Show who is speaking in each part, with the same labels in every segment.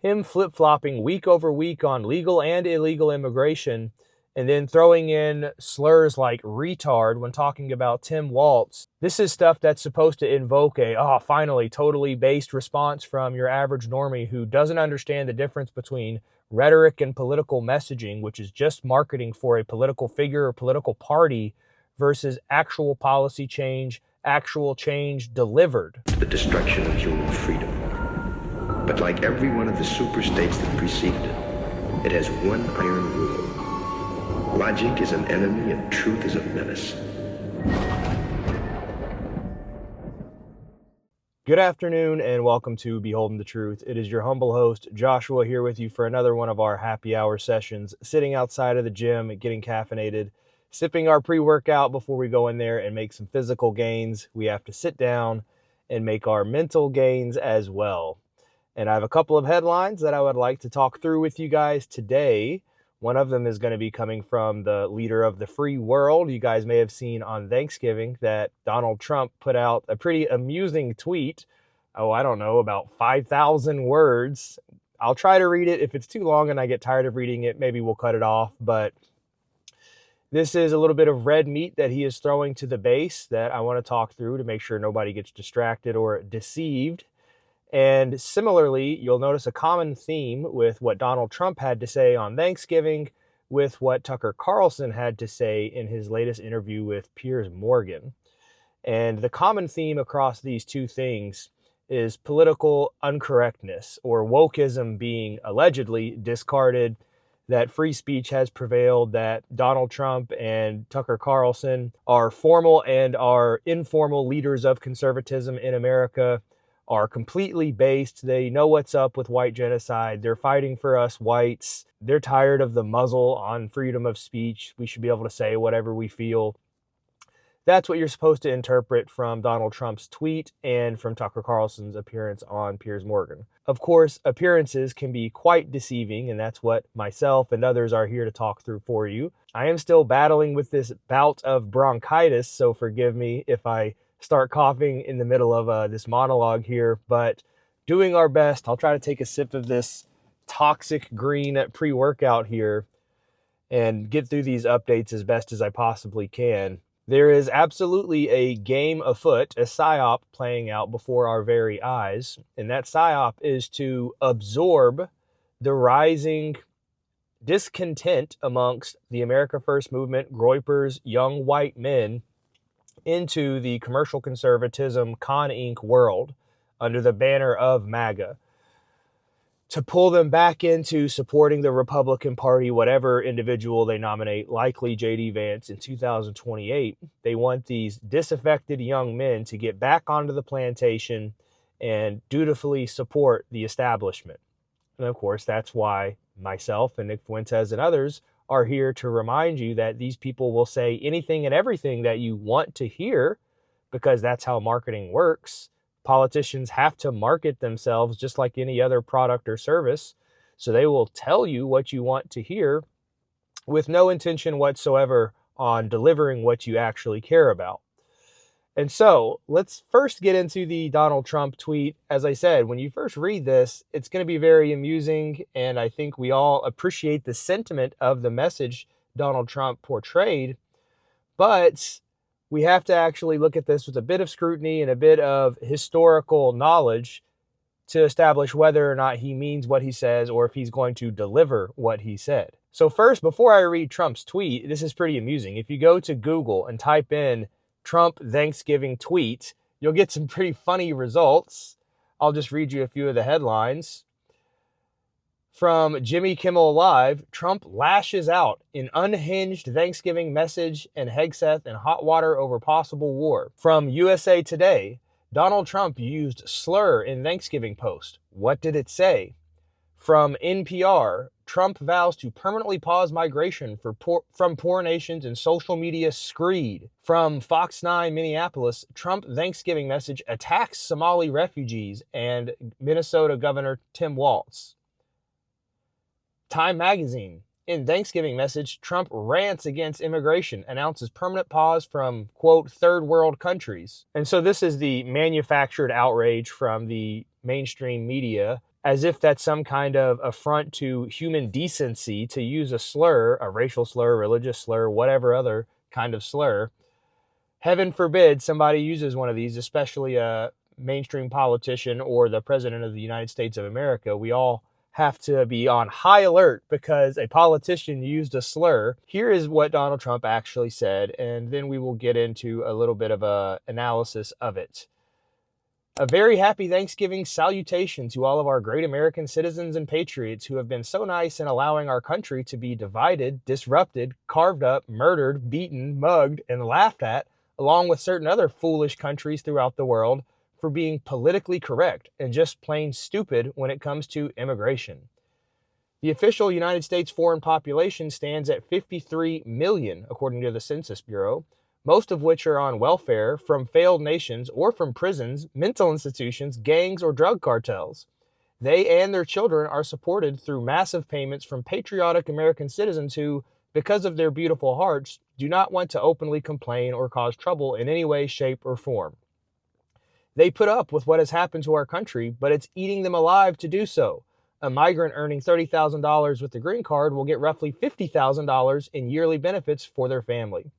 Speaker 1: him flip-flopping week over week on legal and illegal immigration, and then throwing in slurs like retard when talking about Tim Walz. This is stuff that's supposed to invoke a, finally, totally based response from your average normie who doesn't understand the difference between rhetoric and political messaging, which is just marketing for a political figure or political party, versus actual policy change, actual change delivered.
Speaker 2: The destruction of human freedom. But like every one of the superstates that preceded it, it has one iron rule. Logic is an enemy and truth is a menace.
Speaker 1: Good afternoon and welcome to Beholden To Truth. It is your humble host, Joshua, here with you for another one of our happy hour sessions, sitting outside of the gym, getting caffeinated, sipping our pre-workout before we go in there and make some physical gains. We have to sit down and make our mental gains as well. And I have a couple of headlines that I would like to talk through with you guys today. One of them is going to be coming from the leader of the free world. You guys may have seen on Thanksgiving that Donald Trump put out a pretty amusing tweet. About 5,000 words. I'll try to read it. If it's too long and I get tired of reading it, maybe we'll cut it off. But this is a little bit of red meat that he is throwing to the base that I want to talk through to make sure nobody gets distracted or deceived. And similarly, you'll notice a common theme with what Donald Trump had to say on Thanksgiving with what Tucker Carlson had to say in his latest interview with Piers Morgan. And the common theme across these two things is political uncorrectness, or wokeism being allegedly discarded, that free speech has prevailed, that Donald Trump and Tucker Carlson are formal and are informal leaders of conservatism in America, are completely based. They know what's up with white genocide. They're fighting for us whites. They're tired of the muzzle on freedom of speech. We should be able to say whatever we feel. That's what you're supposed to interpret from Donald Trump's tweet and from Tucker Carlson's appearance on Piers Morgan. Of course, appearances can be quite deceiving, and that's what myself and others are here to talk through for you. I am still battling with this bout of bronchitis, so forgive me if I start coughing in the middle of this monologue here, but doing our best. I'll try to take a sip of this toxic green pre-workout here and get through these updates as best as I possibly can. There is absolutely a game afoot, a psyop playing out before our very eyes, and that psyop is to absorb the rising discontent amongst the America First movement, Groypers, young white men, into the commercial conservatism Con Inc. world under the banner of MAGA, to pull them back into supporting the Republican Party, whatever individual they nominate, likely J.D. Vance in 2028. They want these disaffected young men to get back onto the plantation and dutifully support the establishment. And of course, that's why myself and Nick Fuentes and others are here to remind you that these people will say anything and everything that you want to hear, because that's how marketing works. Politicians have to market themselves just like any other product or service. So they will tell you what you want to hear with no intention whatsoever on delivering what you actually care about. And so let's first get into the Donald Trump tweet. As I said, when you first read this, it's going to be very amusing. And I think we all appreciate the sentiment of the message Donald Trump portrayed. But we have to actually look at this with a bit of scrutiny and a bit of historical knowledge to establish whether or not he means what he says or if he's going to deliver what he said. So first, before I read Trump's tweet, this is pretty amusing. If you go to Google and type in Trump Thanksgiving tweet, you'll get some pretty funny results. I'll just read you a few of the headlines. From Jimmy Kimmel Live, Trump lashes out in unhinged Thanksgiving message and Hegseth and hot water over possible war. From USA Today, Donald Trump used slur in Thanksgiving post. What did it say? From NPR, Trump vows to permanently pause migration from poor nations and social media screed. From Fox 9 Minneapolis, Trump Thanksgiving message attacks Somali refugees and Minnesota Governor Tim Walz. Time Magazine, in Thanksgiving message, Trump rants against immigration, announces permanent pause from, quote, third world countries. And so this is the manufactured outrage from the mainstream media as if that's some kind of affront to human decency to use a slur, a racial slur, religious slur, whatever other kind of slur. Heaven forbid somebody uses one of these, especially a mainstream politician or the president of the United States of America. We all have to be on high alert because a politician used a slur. Here is what Donald Trump actually said, and then we will get into a little bit of an analysis of it. A very happy Thanksgiving salutation to all of our great American citizens and patriots who have been so nice in allowing our country to be divided, disrupted, carved up, murdered, beaten, mugged, and laughed at, along with certain other foolish countries throughout the world, for being politically correct and just plain stupid when it comes to immigration. The official United States foreign population stands at 53 million, according to the Census Bureau, most of which are on welfare from failed nations or from prisons, mental institutions, gangs, or drug cartels. They and their children are supported through massive payments from patriotic American citizens who, because of their beautiful hearts, do not want to openly complain or cause trouble in any way, shape, or form. They put up with what has happened to our country, but it's eating them alive to do so. A migrant earning $30,000 with the green card will get roughly $50,000 in yearly benefits for their family.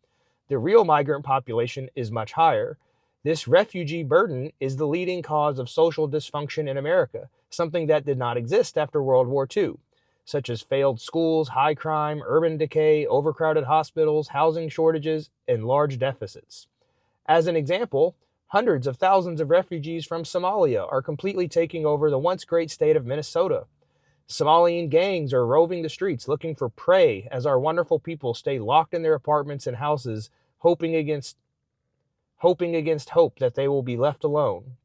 Speaker 1: The real migrant population is much higher. This refugee burden is the leading cause of social dysfunction in America, something that did not exist after World War II, such as failed schools, high crime, urban decay, overcrowded hospitals, housing shortages, and large deficits. As an example, hundreds of thousands of refugees from Somalia are completely taking over the once great state of Minnesota. Somalian gangs are roving the streets looking for prey as our wonderful people stay locked in their apartments and houses, hoping against hope that they will be left alone.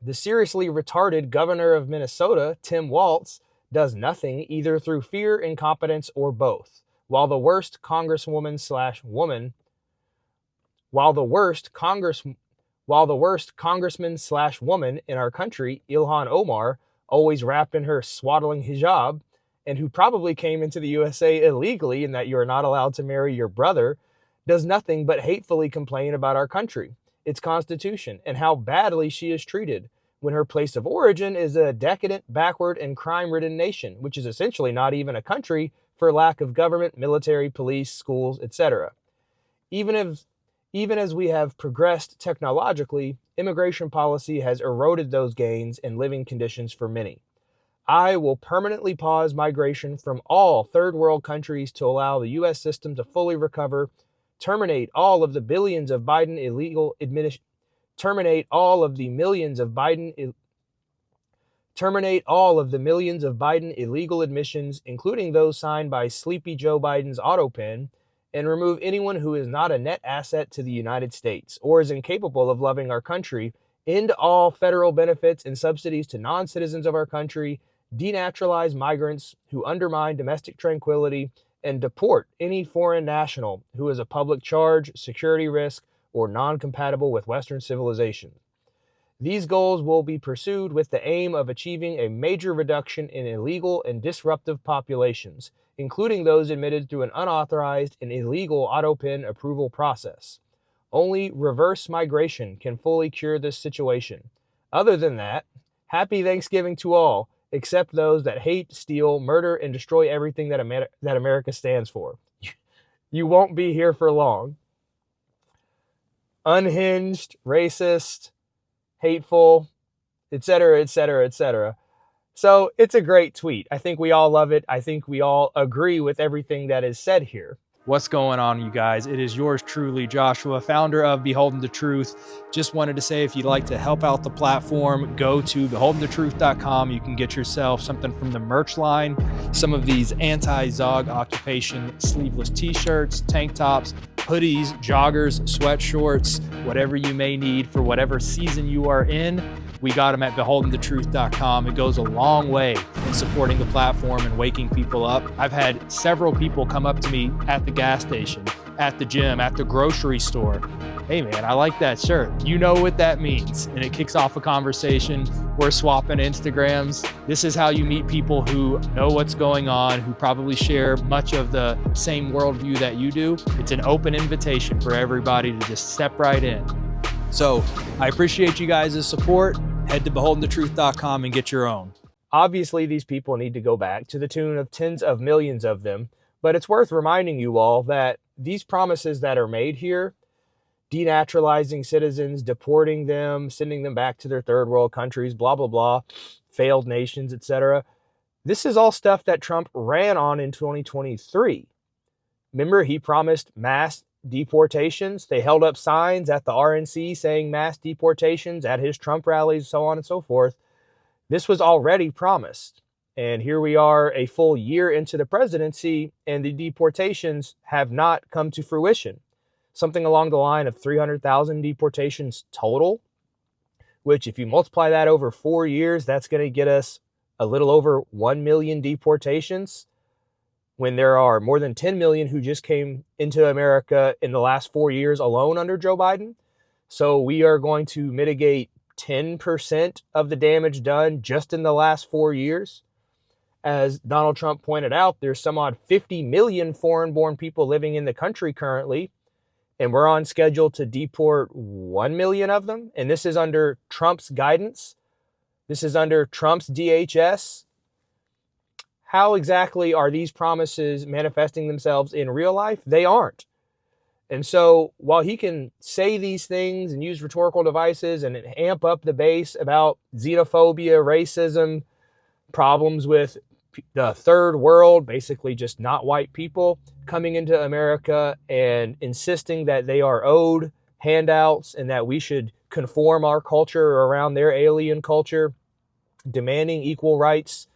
Speaker 1: The seriously retarded governor of Minnesota, Tim Walz, does nothing either through fear, incompetence, or both, while the worst congressman slash woman in our country, Ilhan Omar, always wrapped in her swaddling hijab, and who probably came into the USA illegally in that you are not allowed to marry your brother, does nothing but hatefully complain about our country, its constitution, and how badly she is treated, when her place of origin is a decadent, backward, and crime-ridden nation, which is essentially not even a country for lack of government, military, police, schools, etc. Even as we have progressed technologically, immigration policy has eroded those gains and living conditions for many. I will permanently pause migration from all third world countries to allow the U.S. system to fully recover, terminate all of the millions of Biden illegal admissions, including those signed by sleepy Joe Biden's auto pen, and remove anyone who is not a net asset to the United States or is incapable of loving our country, end all federal benefits and subsidies to non-citizens of our country, denaturalize migrants who undermine domestic tranquility, and deport any foreign national who is a public charge, security risk, or non-compatible with Western civilization. These goals will be pursued with the aim of achieving a major reduction in illegal and disruptive populations, including those admitted through an unauthorized and illegal auto pen approval process. Only reverse migration can fully cure this situation. Other than that, happy Thanksgiving to all, except those that hate, steal, murder, and destroy everything that America stands for. You won't be here for long. Unhinged, racist, hateful, etc., etc., etc. So it's a great tweet. I think we all love it. I think we all agree with everything that is said here. What's going on, you guys? It is yours truly, Joshua, founder of Beholden To Truth. Just wanted to say, if you'd like to help out the platform, go to beholdentotruth.com. You can get yourself something from the merch line, some of these anti-Zog occupation sleeveless t-shirts, tank tops, hoodies, joggers, sweatshorts, whatever you may need for whatever season you are in. We got them at beholdentotruth.com. It goes a long way in supporting the platform and waking people up. I've had several people come up to me at the gas station, at the gym, at the grocery store. Hey man, I like that shirt. You know what that means. And it kicks off a conversation. We're swapping Instagrams. This is how you meet people who know what's going on, who probably share much of the same worldview that you do. It's an open invitation for everybody to just step right in. So I appreciate you guys' support. Head to beholdentotruth.com and get your own. Obviously, these people need to go back to the tune of tens of millions of them, but it's worth reminding you all that these promises that are made here, denaturalizing citizens, deporting them, sending them back to their third world countries, blah, blah, blah, failed nations, etc. This is all stuff that Trump ran on in 2023. Remember, he promised mass deportations. They held up signs at the RNC saying mass deportations at his Trump rallies, so on and so forth. This was already promised. And here we are a full year into the presidency, and the deportations have not come to fruition. Something along the line of 300,000 deportations total, which if you multiply that over 4 years, that's going to get us a little over 1 million deportations, when there are more than 10 million who just came into America in the last 4 years alone under Joe Biden. So we are going to mitigate 10% of the damage done just in the last 4 years. As Donald Trump pointed out, there's some odd 50 million foreign-born people living in the country currently, and we're on schedule to deport 1 million of them. And this is under Trump's guidance. This is under Trump's DHS. How exactly are these promises manifesting themselves in real life? They aren't. And so while he can say these things and use rhetorical devices and amp up the base about xenophobia, racism, problems with the third world, basically just not white people coming into America and insisting that they are owed handouts and that we should conform our culture around their alien culture, demanding equal rights.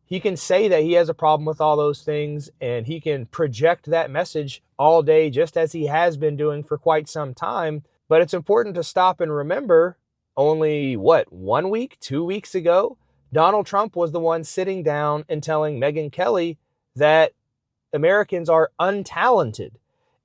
Speaker 1: He can say that he has a problem with all those things, and he can project that message all day, just as he has been doing for quite some time. But it's important to stop and remember, only 1 week, 2 weeks ago, Donald Trump was the one sitting down and telling Megyn Kelly that Americans are untalented.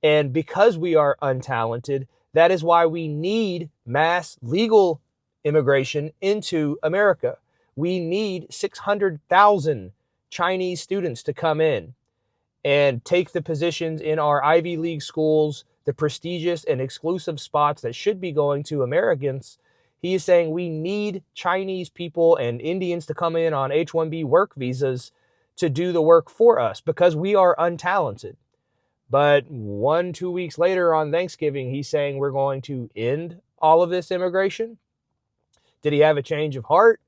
Speaker 1: And because we are untalented, that is why we need mass legal immigration into America. We need 600,000 Chinese students to come in and take the positions in our Ivy League schools, the prestigious and exclusive spots that should be going to Americans. He is saying we need Chinese people and Indians to come in on H-1B work visas to do the work for us because we are untalented. But 2 weeks later on Thanksgiving, he's saying we're going to end all of this immigration. Did he have a change of heart?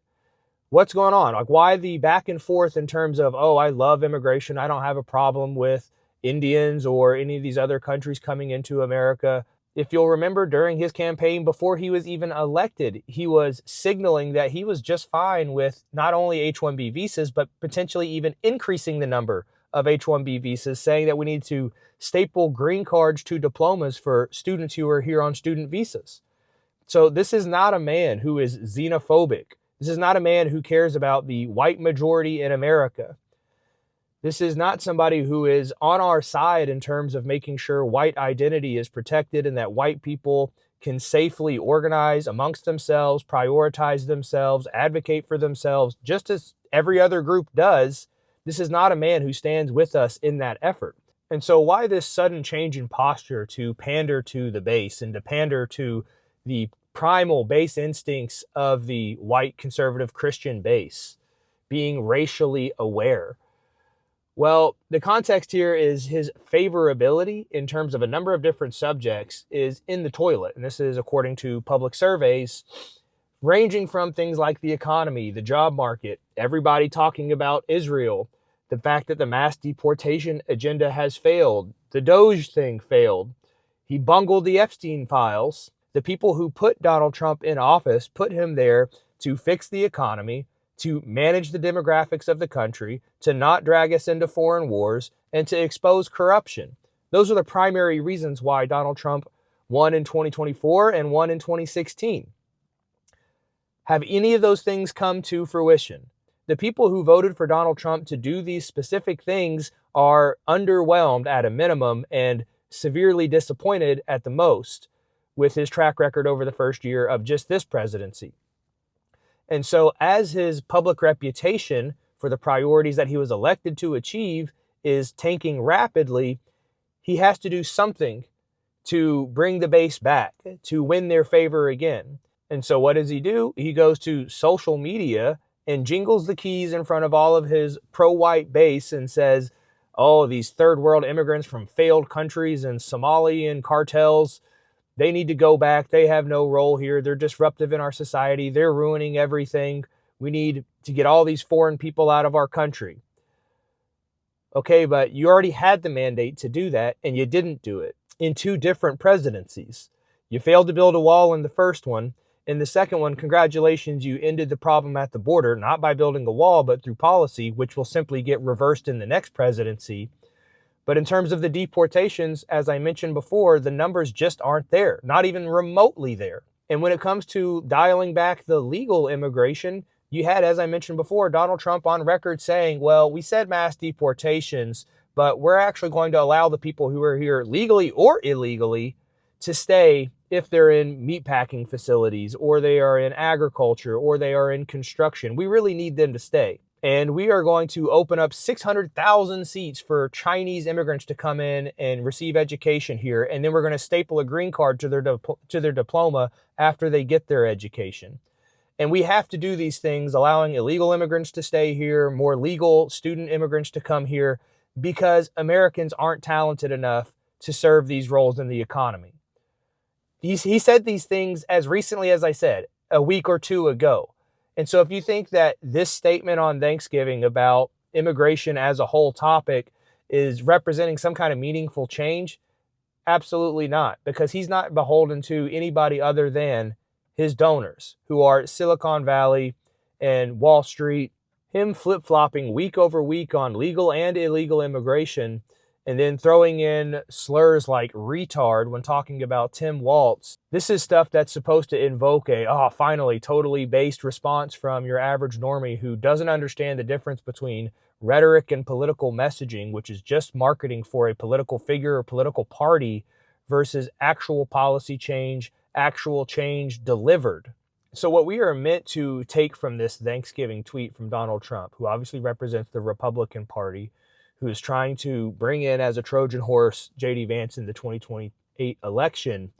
Speaker 1: What's going on? Like, why the back and forth in terms of, oh, I love immigration, I don't have a problem with Indians or any of these other countries coming into America? If you'll remember, during his campaign, before he was even elected, he was signaling that he was just fine with not only H-1B visas, but potentially even increasing the number of H-1B visas, saying that we need to staple green cards to diplomas for students who are here on student visas. So this is not a man who is xenophobic. This is not a man who cares about the white majority in America. This is not somebody who is on our side in terms of making sure white identity is protected and that white people can safely organize amongst themselves, prioritize themselves, advocate for themselves, just as every other group does. This is not a man who stands with us in that effort. And so why this sudden change in posture to pander to the base and to pander to the primal base instincts of the white conservative Christian base, being racially aware? Well, the context here is his favorability in terms of a number of different subjects is in the toilet. And this is according to public surveys, ranging from things like the economy, the job market, everybody talking about Israel, the fact that the mass deportation agenda has failed, the Doge thing failed, he bungled the Epstein files. The people who put Donald Trump in office put him there to fix the economy, to manage the demographics of the country, to not drag us into foreign wars, and to expose corruption. Those are the primary reasons why Donald Trump won in 2024 and won in 2016. Have any of those things come to fruition? The people who voted for Donald Trump to do these specific things are underwhelmed at a minimum and severely disappointed at the most with his track record over the first year of just this presidency. And so as his public reputation for the priorities that he was elected to achieve is tanking rapidly, he has to do something to bring the base back, to win their favor again. And so what does he do? He goes to social media and jingles the keys in front of all of his pro-white base and says, oh, these third world immigrants from failed countries and Somalian cartels, they need to go back. They have no role here. They're disruptive in our society. They're ruining everything. We need to get all these foreign people out of our country. Okay, but you already had the mandate to do that, and you didn't do it in 2 different presidencies. You failed to build a wall in the first one. In the second one, congratulations, you ended the problem at the border, not by building a wall, but through policy, which will simply get reversed in the next presidency. But in terms of the deportations, as I mentioned before, the numbers just aren't there, not even remotely there. And when it comes to dialing back the legal immigration, you had, as I mentioned before, Donald Trump on record saying, well, we said mass deportations, but we're actually going to allow the people who are here legally or illegally to stay if they're in meatpacking facilities or they are in agriculture or they are in construction. We really need them to stay. And we are going to open up 600,000 seats for Chinese immigrants to come in and receive education here. And then we're going to staple a green card to their diploma after they get their education. And we have to do these things, allowing illegal immigrants to stay here, more legal student immigrants to come here, because Americans aren't talented enough to serve these roles in the economy. He said these things as recently as I said, a week or 2 ago. And so if you think that this statement on Thanksgiving about immigration as a whole topic is representing some kind of meaningful change, absolutely not, because he's not beholden to anybody other than his donors, who are Silicon Valley and Wall Street. Him flip-flopping week over week on legal and illegal immigration, and then throwing in slurs like retard when talking about Tim Walz. This is stuff that's supposed to invoke a, finally, totally based response from your average normie who doesn't understand the difference between rhetoric and political messaging, which is just marketing for a political figure or political party, versus actual policy change, actual change delivered. So what we are meant to take from this Thanksgiving tweet from Donald Trump, who obviously represents the Republican Party, who is trying to bring in as a Trojan horse J.D. Vance in the 2028 election,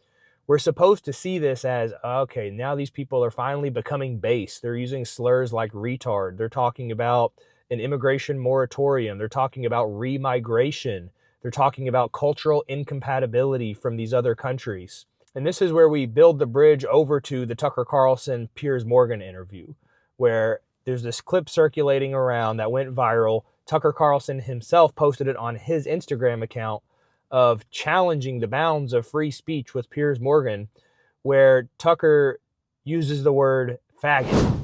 Speaker 1: we're supposed to see this as, okay, now these people are finally becoming base. They're using slurs like retard. They're talking about an immigration moratorium. They're talking about remigration. They're talking about cultural incompatibility from these other countries. And this is where we build the bridge over to the Tucker Carlson Piers Morgan interview, where there's this clip circulating around that went viral. Tucker Carlson himself posted it on his Instagram account of challenging the bounds of free speech with Piers Morgan, where Tucker uses the word faggot.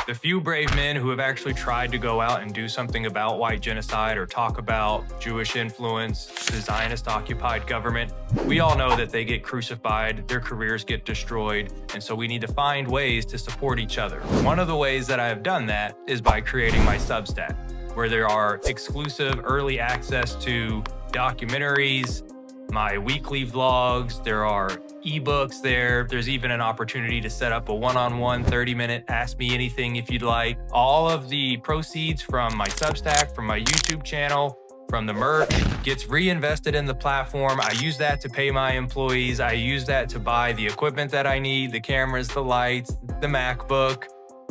Speaker 3: The few brave men who have actually tried to go out and do something about white genocide or talk about Jewish influence, the Zionist-occupied government, we all know that they get crucified, their careers get destroyed, and so we need to find ways to support each other. One of the ways that I have done that is by creating my Substack, where there are exclusive early access to documentaries, my weekly vlogs, there are ebooks there. There's even an opportunity to set up a one-on-one 30-minute Ask Me Anything if you'd like. All of the proceeds from my Substack, from my YouTube channel, from the merch gets reinvested in the platform. I use that to pay my employees. I use that to buy the equipment that I need, the cameras, the lights, the MacBook,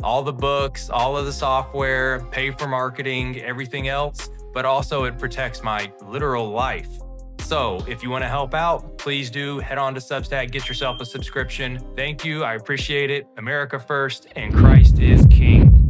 Speaker 3: all the books, all of the software, pay for marketing, everything else, but also it protects my literal life. So if you want to help out, please do head on to Substack, get yourself a subscription. Thank you. I appreciate it. America first and Christ is King.